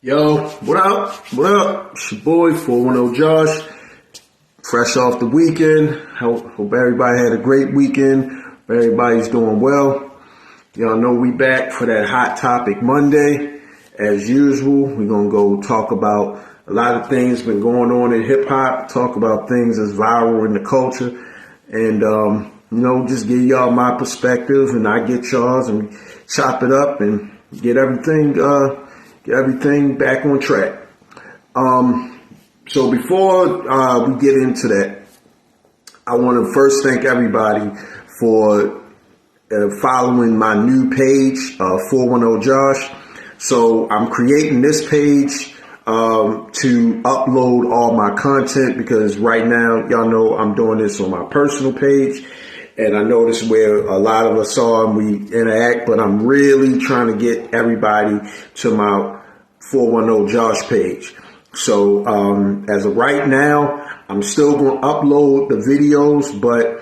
Yo, what up? What up? It's your boy, 410 Josh. Fresh off the weekend. Hope everybody had a great weekend. Everybody's doing well. Y'all know we back for that Hot Topic Monday. As usual, we're going to go talk about a lot of things been going on in hip hop, talk about things that's viral in the culture, and, just give y'all my perspective and I get y'all's and chop it up and get everything back on track. So before we get into that, I want to first thank everybody for following my new page, 410 Josh. So I'm creating this page to upload all my content because right now, y'all know I'm doing this on my personal page. And I know this is where a lot of us are and we interact, but I'm really trying to get everybody to my 410 Josh page. So as of right now, I'm still going to upload the videos, but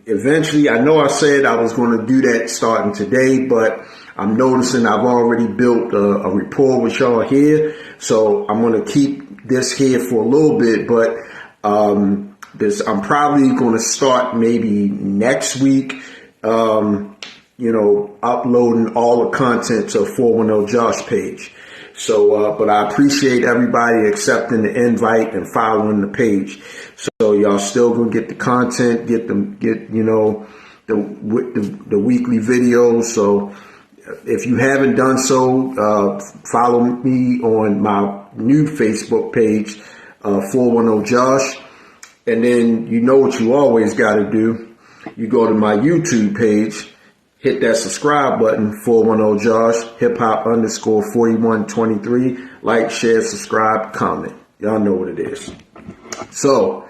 eventually, I know I said I was going to do that starting today, but I'm noticing I've already built a rapport with y'all here. So I'm going to keep this here for a little bit, but I'm probably going to start maybe next week, uploading all the content to 410 Josh page. So, but I appreciate everybody accepting the invite and following the page. So y'all still gonna get the content, get the weekly videos. So if you haven't done so, follow me on my new Facebook page, 410 Josh. And then you know what you always got to do. You go to my YouTube page, hit that subscribe button, 410 Josh, hip-hop_4123. Like, share, subscribe, comment. Y'all know what it is. So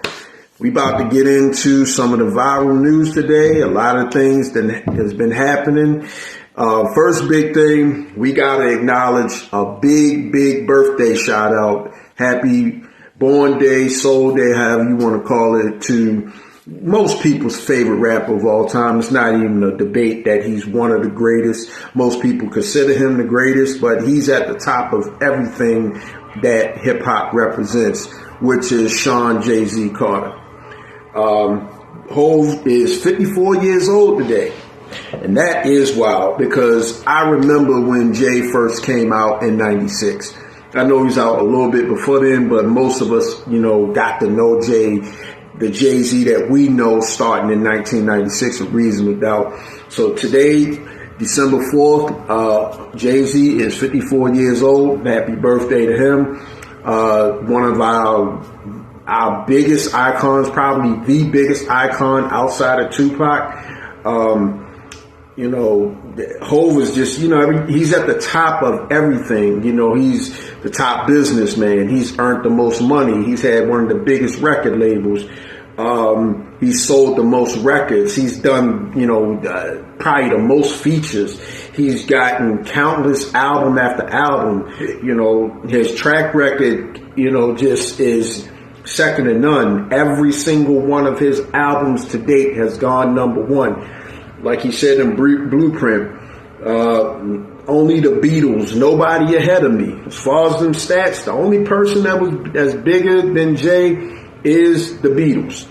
we about to get into some of the viral news today. A lot of things that has been happening. First big thing, we got to acknowledge a big birthday shout out. Happy Born Day, Soul Day, however you want to call it, to most people's favorite rapper of all time. It's not even a debate that he's one of the greatest. Most people consider him the greatest, but he's at the top of everything that hip hop represents, which is MondayJay-Z Carter. Hov is 54 years old today. And that is wild because I remember when Jay first came out in 96. I know he's out a little bit before then, but most of us, got to know Jay, the Jay-Z that we know starting in 1996 with reasonable doubt. So today, December 4th, Jay-Z is 54 years old. Happy birthday to him. One of our biggest icons, probably the biggest icon outside of Tupac. Hov is just, he's at the top of everything. He's the top businessman. He's earned the most money. He's had one of the biggest record labels. He's sold the most records. He's done, probably the most features. He's gotten countless album after album. His track record, just is second to none. Every single one of his albums to date has gone number one. Like he said in Blueprint, only the Beatles, nobody ahead of me. As far as them stats, the only person that was as bigger than Jay is the Beatles.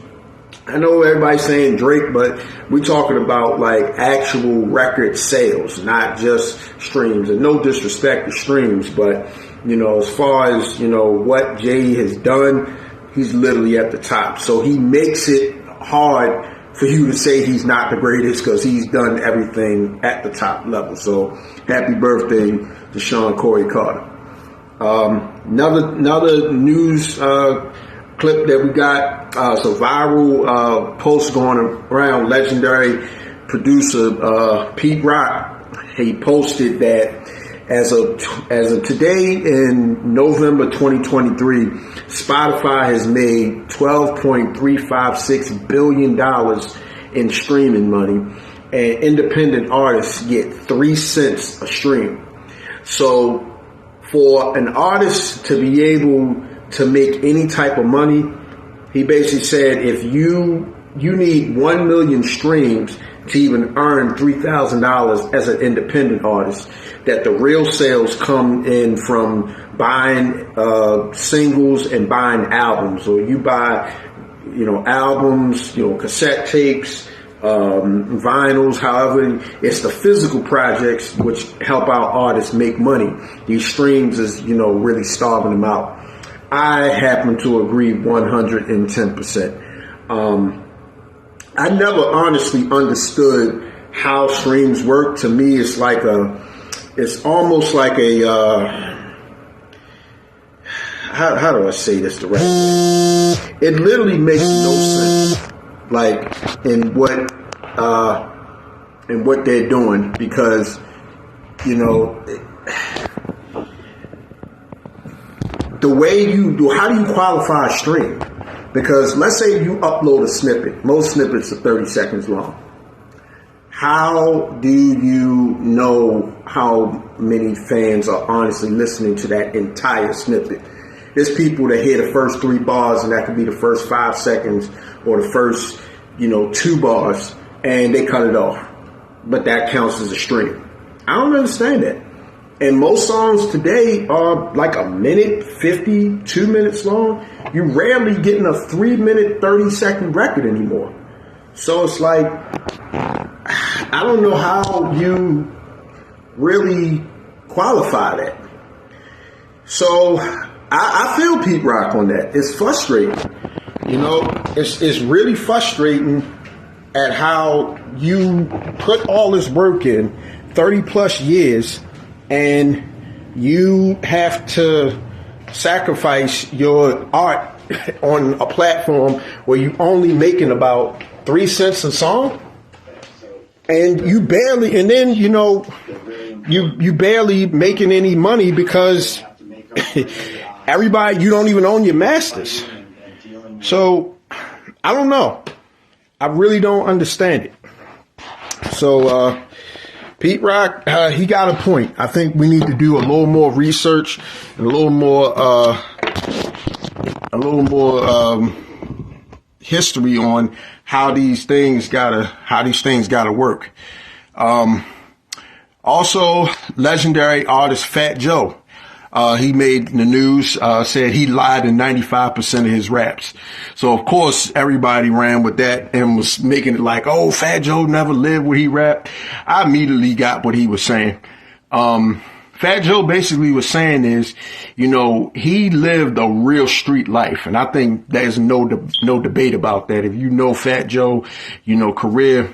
I know everybody's saying Drake, but we're talking about like actual record sales, not just streams. And no disrespect to streams, but as far as what Jay has done, he's literally at the top. So he makes it hard for you to say he's not the greatest because he's done everything at the top level. So happy birthday to Sean Corey Carter. Another news clip that we got, so viral post going around. Legendary producer Pete Rock, he posted that as of today in November 2023, Spotify has made $12.356 billion in streaming money, and independent artists get 3 cents a stream. So for an artist to be able to make any type of money, he basically said if you you need 1 million streams to even earn $3,000 as an independent artist. That the real sales come in from buying singles and buying albums, or you buy, albums, cassette tapes, vinyls. However, it's the physical projects which help our artists make money. These streams is, really starving them out. I happen to agree 110%. I never honestly understood how streams work. To me, it's almost like a, how do I say this the right way? It literally makes no sense, like in what they're doing, because, the way how do you qualify a stream? Because let's say you upload a snippet. Most snippets are 30 seconds long. How do you know how many fans are honestly listening to that entire snippet? There's people that hear the first 3 bars, and that could be the first 5 seconds or the first, 2 bars, and they cut it off. But that counts as a stream. I don't understand that. And most songs today are like a minute 50, 2 minutes long. You're rarely getting a 3-minute, 30-second record anymore. So it's like, I don't know how you really qualify that. So I feel Pete Rock on that. It's frustrating. It's really frustrating at how you put all this work in, 30 plus years, and you have to sacrifice your art on a platform where you only making about 3 cents a song, and you barely making any money because everybody, you don't even own your masters. So I don't know. I really don't understand it. So Pete Rock, he got a point. I think we need to do a little more research and a little more history on how these things gotta work. Also, legendary artist Fat Joe. He made the news, said he lied in 95% of his raps. So of course everybody ran with that and was making it like, oh, Fat Joe never lived where he rapped. I immediately got what he was saying. Fat Joe basically was saying is, he lived a real street life. And I think there's no debate about that. If you know Fat Joe, career,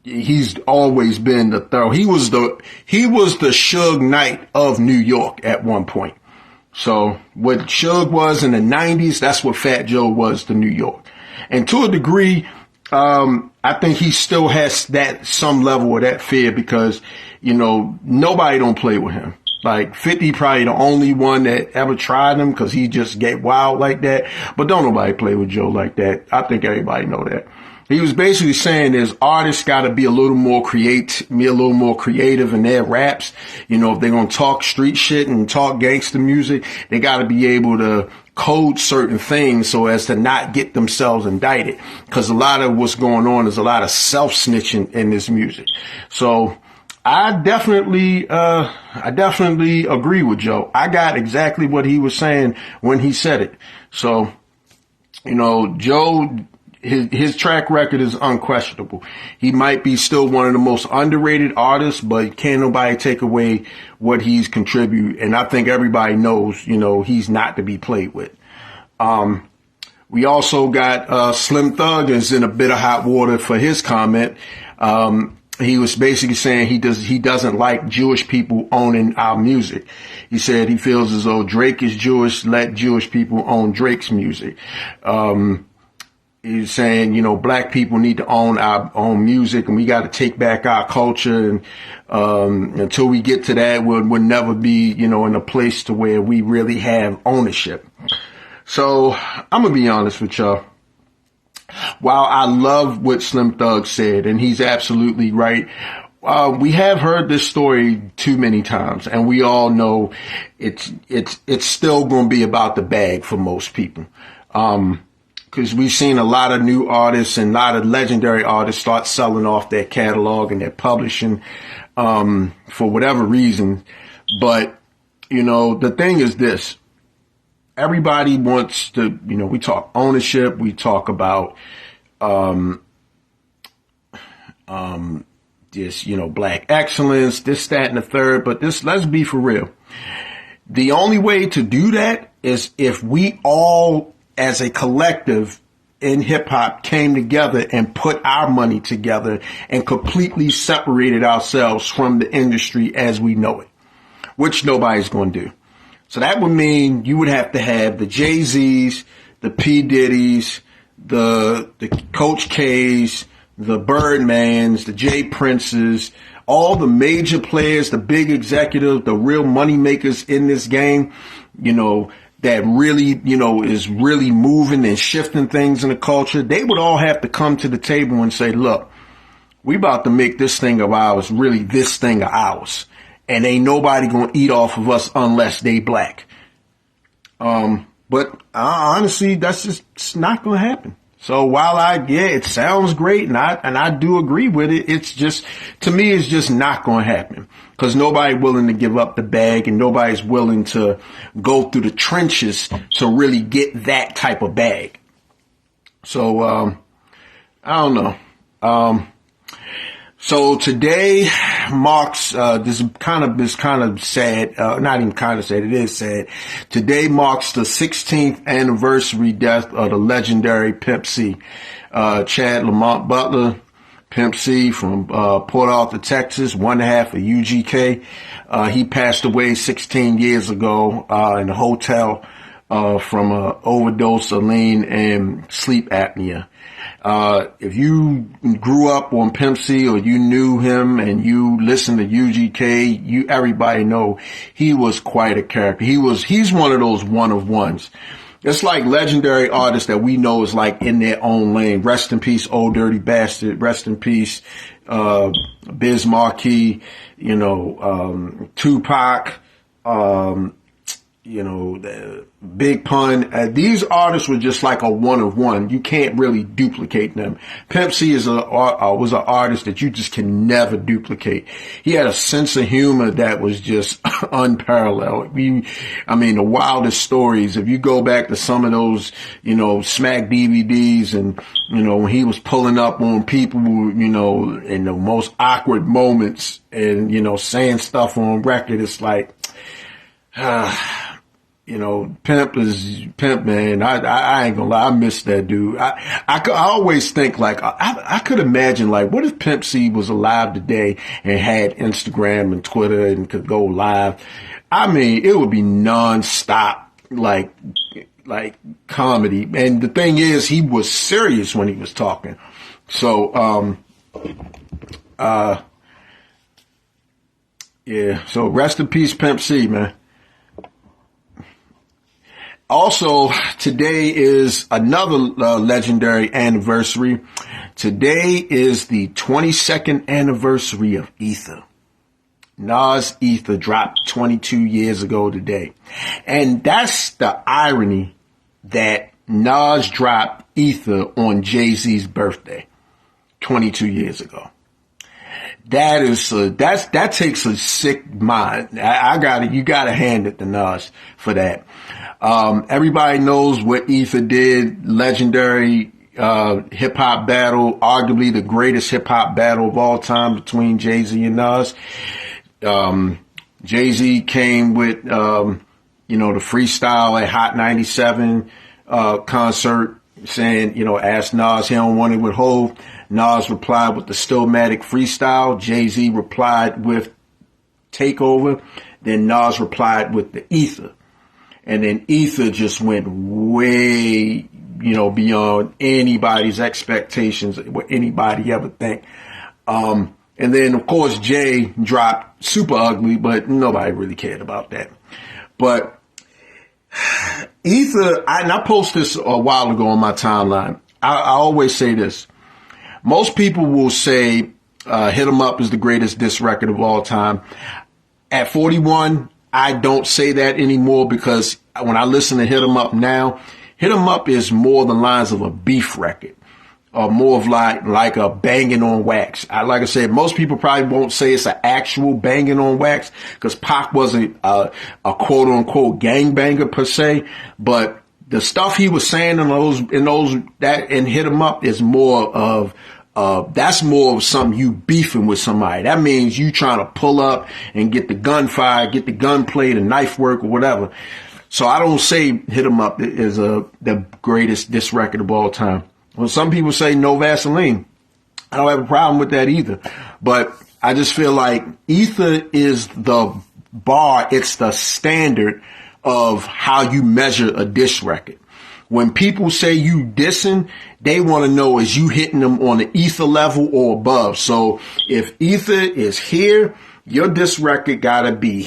he's always been the thorough. He was the Suge Knight of New York at one point. So what Suge was in the 90s, that's what Fat Joe was to New York. And to a degree, I think he still has some level of that fear because, nobody don't play with him. Like 50 probably the only one that ever tried him because he just get wild like that. But don't nobody play with Joe like that. I think everybody know that. He was basically saying is artists got to be a little more creative in their raps. If they're going to talk street shit and talk gangster music, they got to be able to code certain things so as to not get themselves indicted. Because a lot of what's going on is a lot of self-snitching in this music. So I definitely agree with Joe. I got exactly what he was saying when he said it. So, Joe, his track record is unquestionable. He might be still one of the most underrated artists, but can't nobody take away what he's contributed. And I think everybody knows, he's not to be played with. We also got Slim Thug is in a bit of hot water for his comment. He was basically saying he doesn't like Jewish people owning our music. He said he feels as though Drake is Jewish, let Jewish people own Drake's music. He's saying, black people need to own our own music and we got to take back our culture. And until we get to that, we'll never be, in a place to where we really have ownership. So I'm going to be honest with y'all. While I love what Slim Thug said, and he's absolutely right, we have heard this story too many times, and we all know it's still going to be about the bag for most people. because we've seen a lot of new artists and a lot of legendary artists start selling off their catalog and their publishing for whatever reason. But, you know, the thing is this. Everybody wants to, you know, we talk ownership, we talk about this, you know, black excellence, this, that, and the third. But let's be for real. The only way to do that is if we all, as a collective in hip hop, came together and put our money together and completely separated ourselves from the industry as we know it, which nobody's going to do. So that would mean you would have to have the Jay-Z's, the P. Diddy's, the Coach K's, the Birdmans, the J. Princes, all the major players, the big executives, the real money makers in this game, you know, that really, you know, is really moving and shifting things in the culture. They would all have to come to the table and say, look, we about to make this thing of ours, really this thing of ours. And ain't nobody going to eat off of us unless they black. But honestly, that's just, it's not going to happen. So while it sounds great and I do agree with it, it's just, to me, it's just not going to happen because nobody's willing to give up the bag and nobody's willing to go through the trenches to really get that type of bag. So, I don't know. So today marks, this is kind of sad, not even kind of sad, it is sad. Today marks the 16th anniversary death of the legendary Pimp C. Chad Lamont Butler, Pimp C from, Port Arthur, Texas, one half of UGK. He passed away 16 years ago, in a hotel, from a overdose of lean and sleep apnea. If you grew up on Pimp C or you knew him and you listened to UGK, everybody know he was quite a character. He's one of those one of ones. It's like legendary artists that we know is like in their own lane. Rest in peace, Old Dirty Bastard. Rest in peace, Biz Markie, you know, Tupac, you know, the Big Pun. These artists were just like a one of one. You can't really duplicate them. Pimp C was an artist that you just can never duplicate. He had a sense of humor that was just unparalleled. I mean, the wildest stories. If you go back to some of those, you know, Smack DVDs and, you know, when he was pulling up on people, you know, in the most awkward moments and, you know, saying stuff on record, it's like, you know, Pimp, man. I ain't gonna lie. I miss that dude. I always think like, I could imagine like, what if Pimp C was alive today and had Instagram and Twitter and could go live? I mean, it would be nonstop, like comedy. And the thing is, he was serious when he was talking. So, yeah. So rest in peace, Pimp C, man. Also, today is another legendary anniversary. Today is the 22nd anniversary of Ether. Nas Ether dropped 22 years ago today. And that's the irony that Nas dropped Ether on Jay-Z's birthday 22 years ago. That takes a sick mind. You gotta hand it to Nas for that. Everybody knows what Ether did. Legendary, hip hop battle, arguably the greatest hip hop battle of all time between Jay-Z and Nas. Jay-Z came with, you know, the freestyle at Hot 97, concert saying, you know, asked Nas, he don't want it with Hov. Nas replied with the Stillmatic freestyle. Jay-Z replied with Takeover. Then Nas replied with the Ether. And then Ether just went way, you know, beyond anybody's expectations, what anybody ever think. And then, of course, Jay dropped Super Ugly, but nobody really cared about that. But Ether, I posted this a while ago on my timeline. I always say this. Most people will say Hit 'Em Up is the greatest diss record of all time. At 41, I don't say that anymore because when I listen to Hit 'Em Up now, Hit 'Em Up is more the lines of a beef record, or more of like a banging on wax. Like I said, most people probably won't say it's an actual banging on wax, because Pac wasn't a quote unquote gangbanger per se, but the stuff he was saying in Hit 'Em Up is more of that's more of something you beefing with somebody. That means you trying to pull up and get the gunfire, get the gunplay, the knife work, or whatever. So I don't say Hit 'Em Up is the greatest diss record of all time. Well, some people say No Vaseline. I don't have a problem with that either. But I just feel like Ether is the bar. It's the standard of how you measure a diss record. When people say you dissing, they want to know, is you hitting them on the Ether level or above? So if Ether is here, your diss record gotta be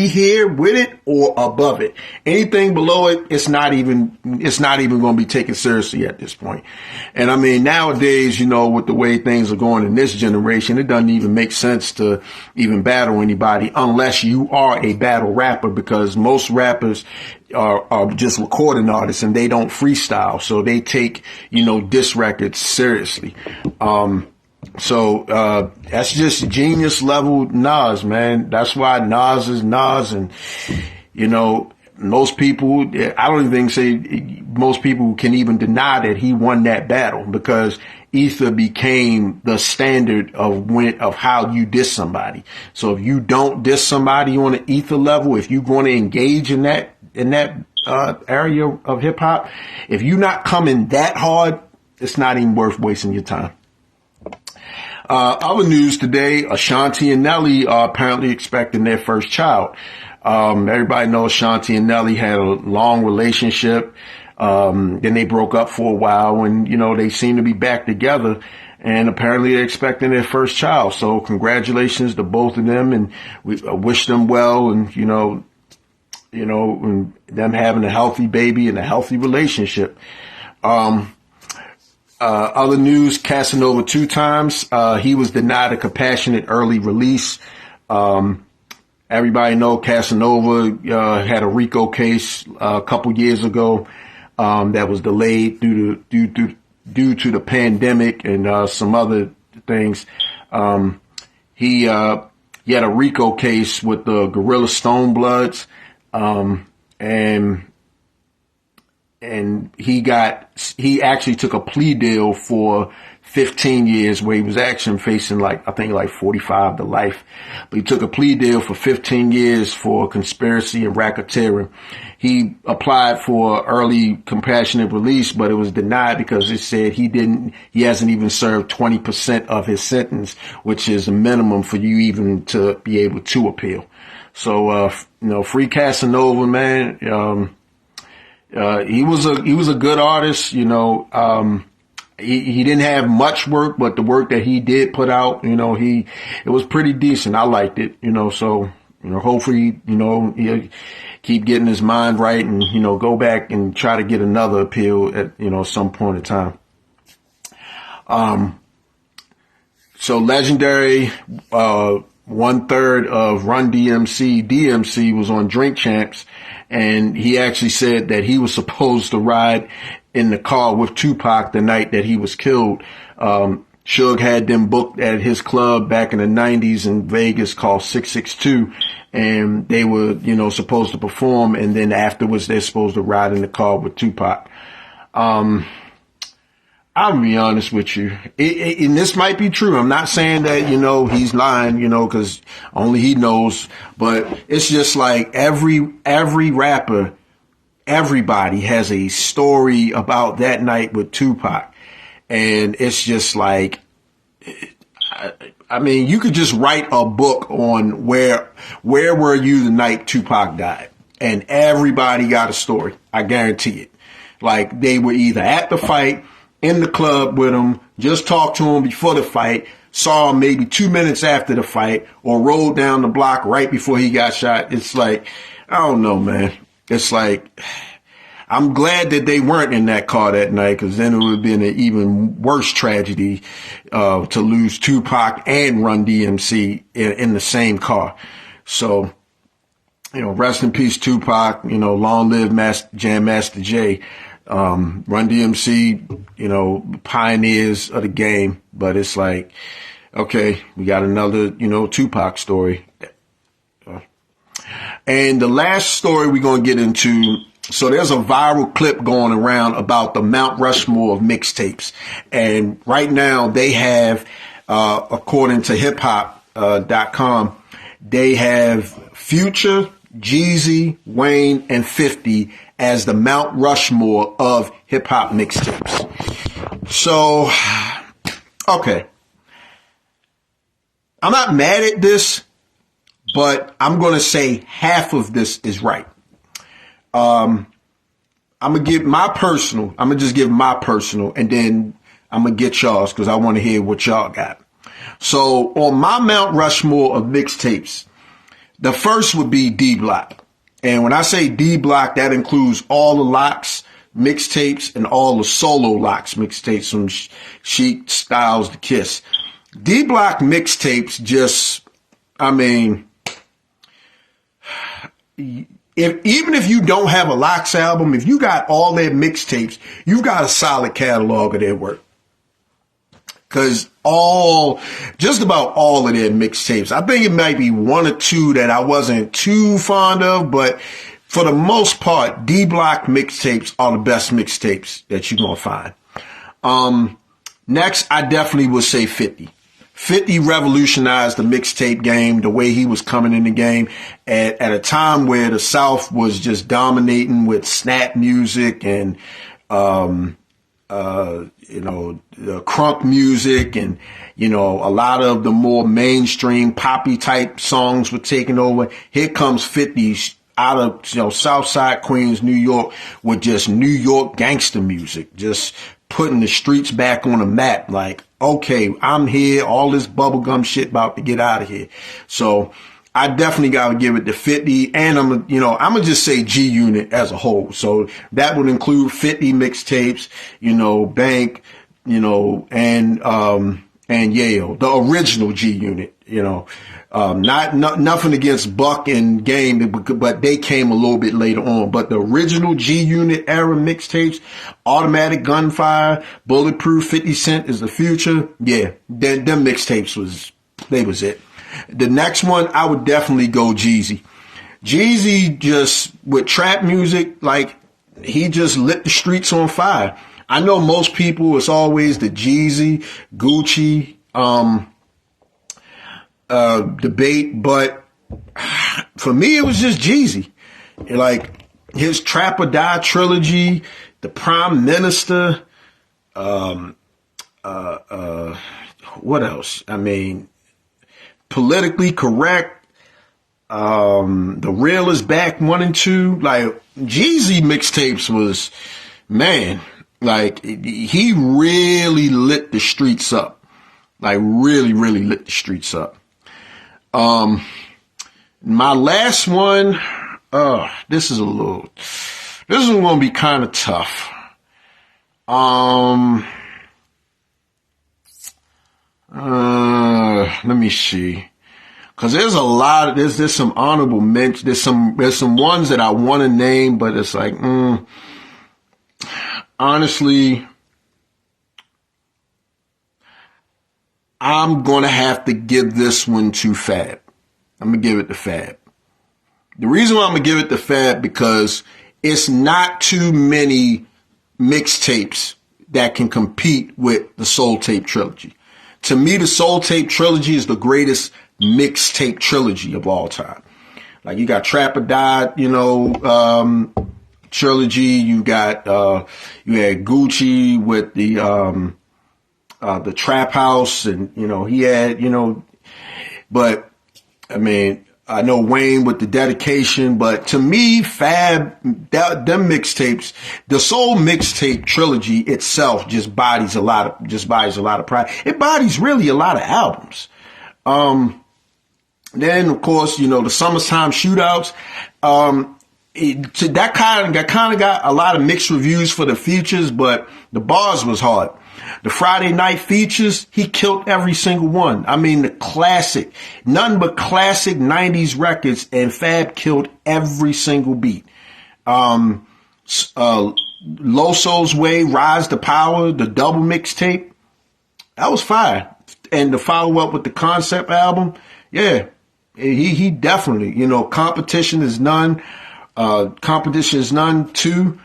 here with it or above it. Anything below it, it's not even going to be taken seriously at this point. And I mean, nowadays, with the way things are going in this generation, it doesn't even make sense to even battle anybody unless you are a battle rapper, because most rappers are just recording artists and they don't freestyle. So they take, diss records seriously. So that's just genius level Nas, man. That's why Nas is Nas. And, most people, I don't even say most people can even deny that he won that battle, because Ether became the standard of how you diss somebody. So if you don't diss somebody on an Ether level, if you're going to engage in that area of hip hop, if you're not coming that hard, it's not even worth wasting your time. Other news today, Ashanti and Nelly are apparently expecting their first child. Everybody knows Ashanti and Nelly had a long relationship. Then they broke up for a while, and, they seem to be back together, and apparently they're expecting their first child. So congratulations to both of them, and we wish them well, and, and them having a healthy baby and a healthy relationship. Other news, Casanova 2 times. He was denied a compassionate early release. Everybody know Casanova had a RICO case a couple years ago that was delayed due to the pandemic and some other things. He had a RICO case with the Gorilla Stonebloods, and he actually took a plea deal for 15 years, where he was actually facing I think 45 to life. But he took a plea deal for 15 years for conspiracy and racketeering. He applied for early compassionate release, but it was denied because it said he hasn't even served 20% of his sentence, which is a minimum for you even to be able to appeal. So, free Casanova, man. He was a good artist, he didn't have much work, but the work that he did put out, it was pretty decent. I liked it, so, hopefully, he'll keep getting his mind right and, go back and try to get another appeal at, some point in time. So Legendary, 1/3 of Run DMC was on Drink Champs, and he actually said that he was supposed to ride in the car with Tupac the night that he was killed. Suge had them booked at his club back in the 90s in Vegas called 662, and they were, supposed to perform, and then afterwards they're supposed to ride in the car with Tupac. I'll be honest with you, and this might be true. I'm not saying that, he's lying, because only he knows, but it's just like every rapper, everybody has a story about that night with Tupac. And it's just like, I mean, you could just write a book on where were you the night Tupac died? And everybody got a story. I guarantee it. Like, they were either at the fight, in the club with him, just talked to him before the fight, saw him maybe 2 minutes after the fight, or rode down the block right before he got shot. It's like, I don't know, man. It's like, I'm glad that they weren't in that car that night, because then it would have been an even worse tragedy to lose Tupac and Run DMC in the same car. So, rest in peace, Tupac, long live Jam Master Jay. Run DMC, pioneers of the game. But it's like, okay, we got another, Tupac story. And the last story we're going to get into, so there's a viral clip going around about the Mount Rushmore of mixtapes. And right now they have, according to hiphop.com, they have Future, Jeezy, Wayne, and 50 as the Mount Rushmore of hip-hop mixtapes. So, okay. I'm not mad at this, but I'm going to say half of this is right. I'm going to just give my personal, and then I'm going to get y'all's because I want to hear what y'all got. So on my Mount Rushmore of mixtapes, the first would be D Block. And when I say D Block, that includes all the Locks mixtapes and all the solo Locks mixtapes from Chic, Styles, to Kiss. D Block mixtapes even if you don't have a Locks album, if you got all their mixtapes, you've got a solid catalog of their work. Because just about all of their mixtapes, I think it might be one or two that I wasn't too fond of, but for the most part, D Block mixtapes are the best mixtapes that you're going to find. Next, I definitely would say 50. 50 revolutionized the mixtape game, the way he was coming in the game at a time where the South was just dominating with snap music and, the crunk music and, a lot of the more mainstream poppy type songs were taking over. Here comes 50 out of, Southside Queens, New York, with just New York gangster music, just putting the streets back on the map. Like, okay, I'm here. All this bubblegum shit about to get out of here. So I definitely got to give it to 50. And I'm going to just say G Unit as a whole. So that would include 50 mixtapes, Bank, and Yale, the original G Unit, nothing against Buck and Game, but they came a little bit later on. But the original G Unit era mixtapes, Automatic Gunfire, Bulletproof, 50 Cent is the Future. Yeah, them mixtapes was it. The next one, I would definitely go Jeezy. Jeezy just, with trap music, like, he just lit the streets on fire. I know most people, it's always the Jeezy, Gucci, debate, but for me, it was just Jeezy. Like, his Trap or Die trilogy, The Prime Minister, what else? Politically Correct, The Real Is Back 1 and 2. Like, Jeezy mixtapes was, man, like, he really lit the streets up. Like, really, really lit the streets up. My last one, this is going to be kind of tough. Let me see. Cause there's a lot, there's some honorable mentions, there's some ones that I want to name, but it's like, honestly, I'm going to have to give this one to Fab. I'm going to give it to Fab. The reason why I'm going to give it to Fab, because it's not too many mixtapes that can compete with the Soul Tape trilogy. To me, the Soul Tape trilogy is the greatest mixtape trilogy of all time. Like, you got Trap or Die, trilogy. You got, you had Gucci with the Trap House, and, he had, but I know Wayne with the Dedication, but to me, Fab, them mixtapes, the Soul mixtape trilogy itself just bodies a lot of pride. It bodies really a lot of albums. Then of course, the Summertime Shootouts, that kind of got a lot of mixed reviews for the Futures, but the bars was hard. The Friday night features, he killed every single one. I mean, the classic, none but classic 90s records, and Fab killed every single beat. Loso's Way, Rise to Power, the double mixtape, that was fire. And to follow up with the concept album, yeah, he definitely, Competition is None, Competition is None 2.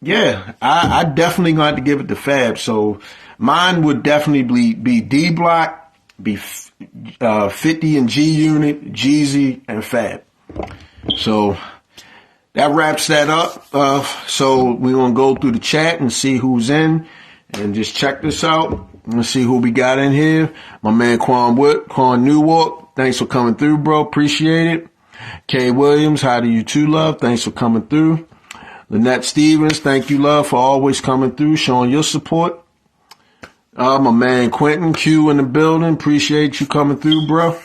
Yeah, I definitely going to give it to Fab. So mine would definitely be D Block, be 50 and G Unit, Jeezy, and Fab. So that wraps that up. So we're going to go through the chat and see who's in, and just check this out. Let's see who we got in here. My man Quan Newark, thanks for coming through, bro. Appreciate it. Kay Williams, how do you too, love? Thanks for coming through. Lynette Stevens, thank you, love, for always coming through, showing your support. My man Quentin Q in the building. Appreciate you coming through, bro.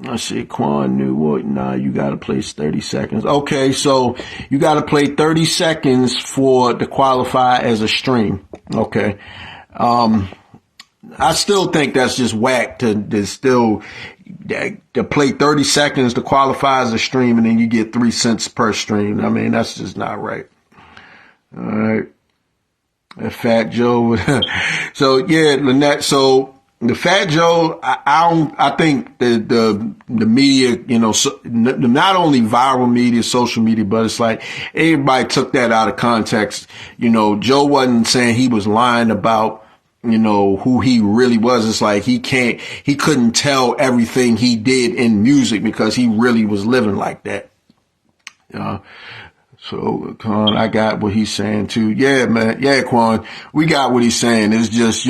I see Quan Newark. Nah, you got to play 30 seconds. Okay, so you got to play 30 seconds to qualify as a stream. Okay. I still think that's just whack to play 30 seconds to qualify as a stream, and then you get 3 cents per stream. I mean, that's just not right. All right. Fat Joe. So yeah, Lynette. So the Fat Joe, I think the media, not only viral media, social media, but it's like everybody took that out of context. Joe wasn't saying he was lying about, who he really was. It's like he couldn't tell everything he did in music because he really was living like that. So Quan, I got what he's saying too. Yeah, man. Yeah, Quan, we got what he's saying. It's just,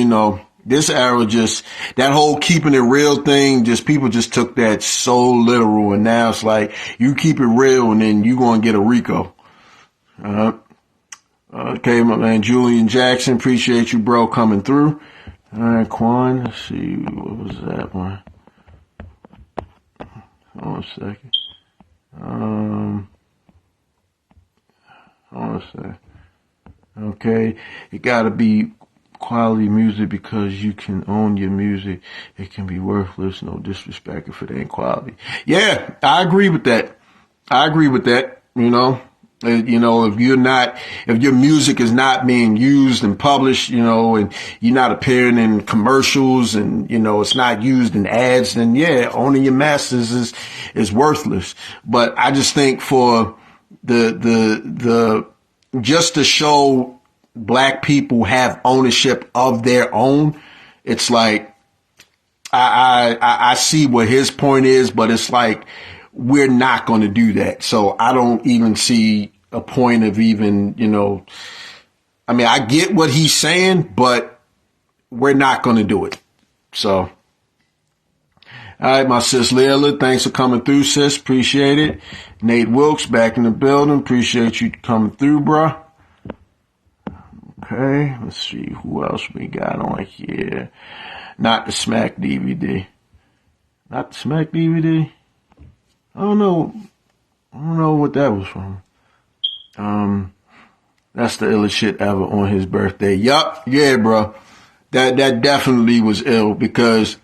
this era, just that whole keeping it real thing, just people just took that so literal, and now it's like you keep it real and then you gonna get a Rico. Okay, my man Julian Jackson, appreciate you, bro, coming through. All right, Quan, let's see, what was that one? Hold on a second. Hold on a second. Okay, it gotta be quality music because you can own your music. It can be worthless, no disrespect if it ain't quality. Yeah, I agree with that. If your music is not being used and published, and you're not appearing in commercials and, it's not used in ads, then yeah, owning your masters is worthless. But I just think for just to show Black people have ownership of their own, it's like, I see what his point is, but it's like, we're not going to do that. So I don't even see a point of even, I mean, I get what he's saying, but we're not going to do it. So, all right, my sis Leila, thanks for coming through, sis. Appreciate it. Nate Wilkes back in the building. Appreciate you coming through, bro. Okay, let's see who else we got on here. Not the Smack DVD. Not the Smack DVD. I don't know what that was from. That's the illest shit ever on his birthday. Yup, yeah, bro. That definitely was ill because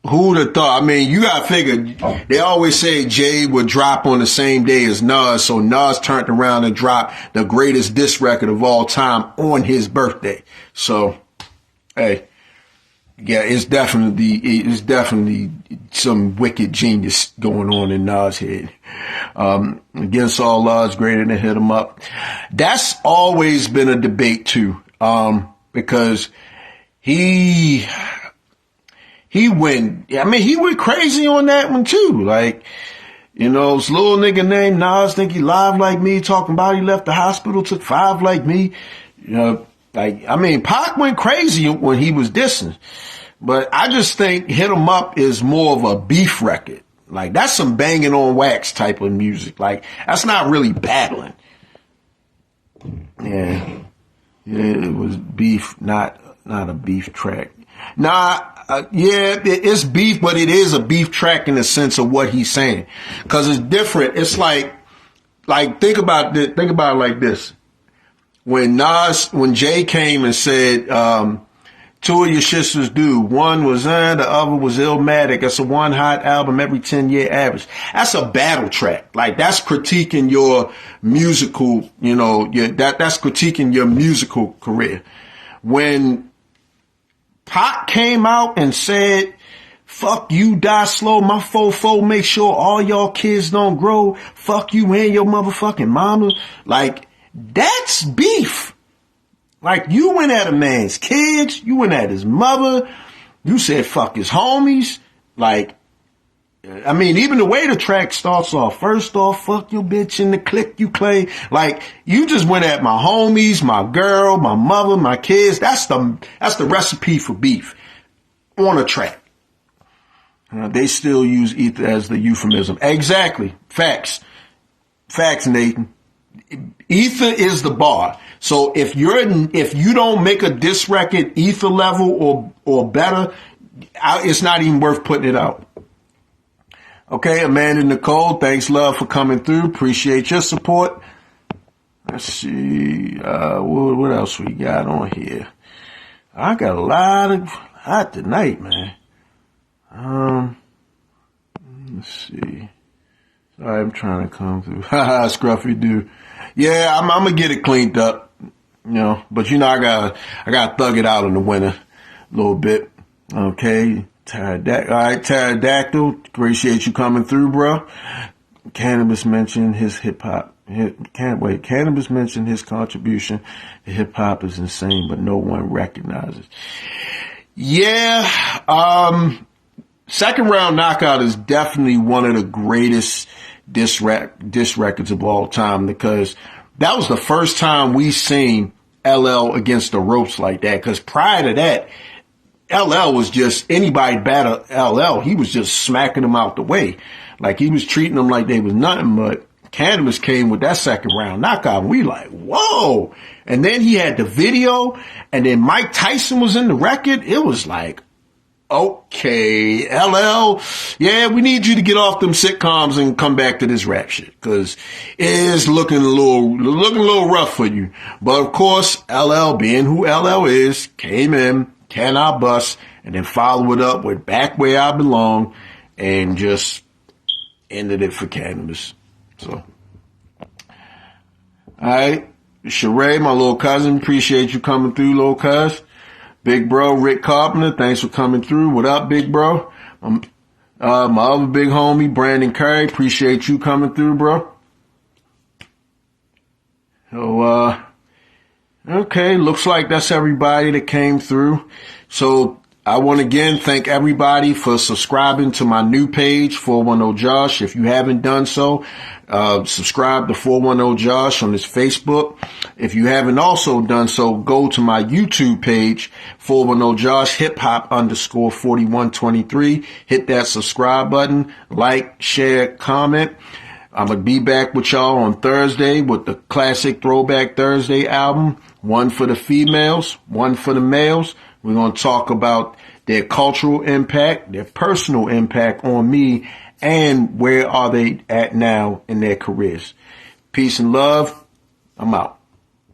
who'd have thought? I mean, you gotta figure, they always say Jay would drop on the same day as Nas, so Nas turned around and dropped the greatest diss record of all time on his birthday. So, hey. Yeah, it's definitely some wicked genius going on in Nas' head. Against all odds, greater than hit him up. That's always been a debate too, because he went crazy on that one too. Like, this little nigga named Nas think he live like me, talking about he left the hospital, took 5 like me. Pac went crazy when he was dissing, but I just think Hit 'Em Up is more of a beef record. Like, that's some banging on wax type of music. Like, that's not really battling. Yeah, it was beef, not a beef track. It's beef, but it is a beef track in the sense of what he's saying, because it's different. It's like think about it like this. When Jay came and said, Two of your sisters do. One was the other was Illmatic. That's a one hot album every 10-year average. That's a battle track. Like, that's critiquing your musical, that's critiquing your musical career. When Pac came out and said, fuck you, die slow, my fofo, make sure all y'all kids don't grow, fuck you and your motherfucking mama. Like, that's beef. Like, you went at a man's kids, you went at his mother, you said fuck his homies. Like, I mean, even the way the track starts off, first off, fuck your bitch in the clique you claim. Like, you just went at my homies, my girl, my mother, my kids. That's the recipe for beef on a track. They still use ether as the euphemism. Exactly. Facts, Nathan. Ether is the bar. So if you don't make a diss record ether level or better, it's not even worth putting it out. Okay, Amanda Nicole, thanks, love, for coming through. Appreciate your support. Let's see, what else we got on here? I got a lot of hot tonight, man. Let's see. Sorry, I'm trying to come through. Haha, Scruffy dude. Yeah, I'm gonna get it cleaned up, but I gotta thug it out in the winter a little bit. Okay. Pterodactyl, appreciate you coming through, bro. Cannabis mentioned his hip hop. Cannabis mentioned his contribution to hip hop is insane, but no one recognizes. Yeah, Second Round Knockout is definitely one of the greatest diss records of all time, because that was the first time we seen LL against the ropes like that. Because prior to that, LL was just, anybody battle LL, he was just smacking them out the way. Like, he was treating them like they was nothing. But Cannabis came with that Second Round Knockout, and we like, whoa. And then he had the video, and then Mike Tyson was in the record. It was like, okay, LL, yeah, we need you to get off them sitcoms and come back to this rap shit, because it is looking a little rough for you. But of course, LL, being who LL is, came in, Can I Bust, and then followed it up with Back Where I Belong, and just ended it for Cannabis. So, alright, Sheree, my little cousin, appreciate you coming through, little cuz. Big bro, Rick Carpenter, thanks for coming through. What up, big bro? My other big homie, Brandon Curry, appreciate you coming through, bro. So, okay, looks like that's everybody that came through. So, I want to again thank everybody for subscribing to my new page, 410 Josh. If you haven't done so, subscribe to 410 Josh on his Facebook. If you haven't also done so, go to my YouTube page, 410 Josh, hip hop _4123. Hit that subscribe button, like, share, comment. I'm going to be back with y'all on Thursday with the classic Throwback Thursday album. One for the females, one for the males. We're going to talk about their cultural impact, their personal impact on me, and where are they at now in their careers. Peace and love. I'm out.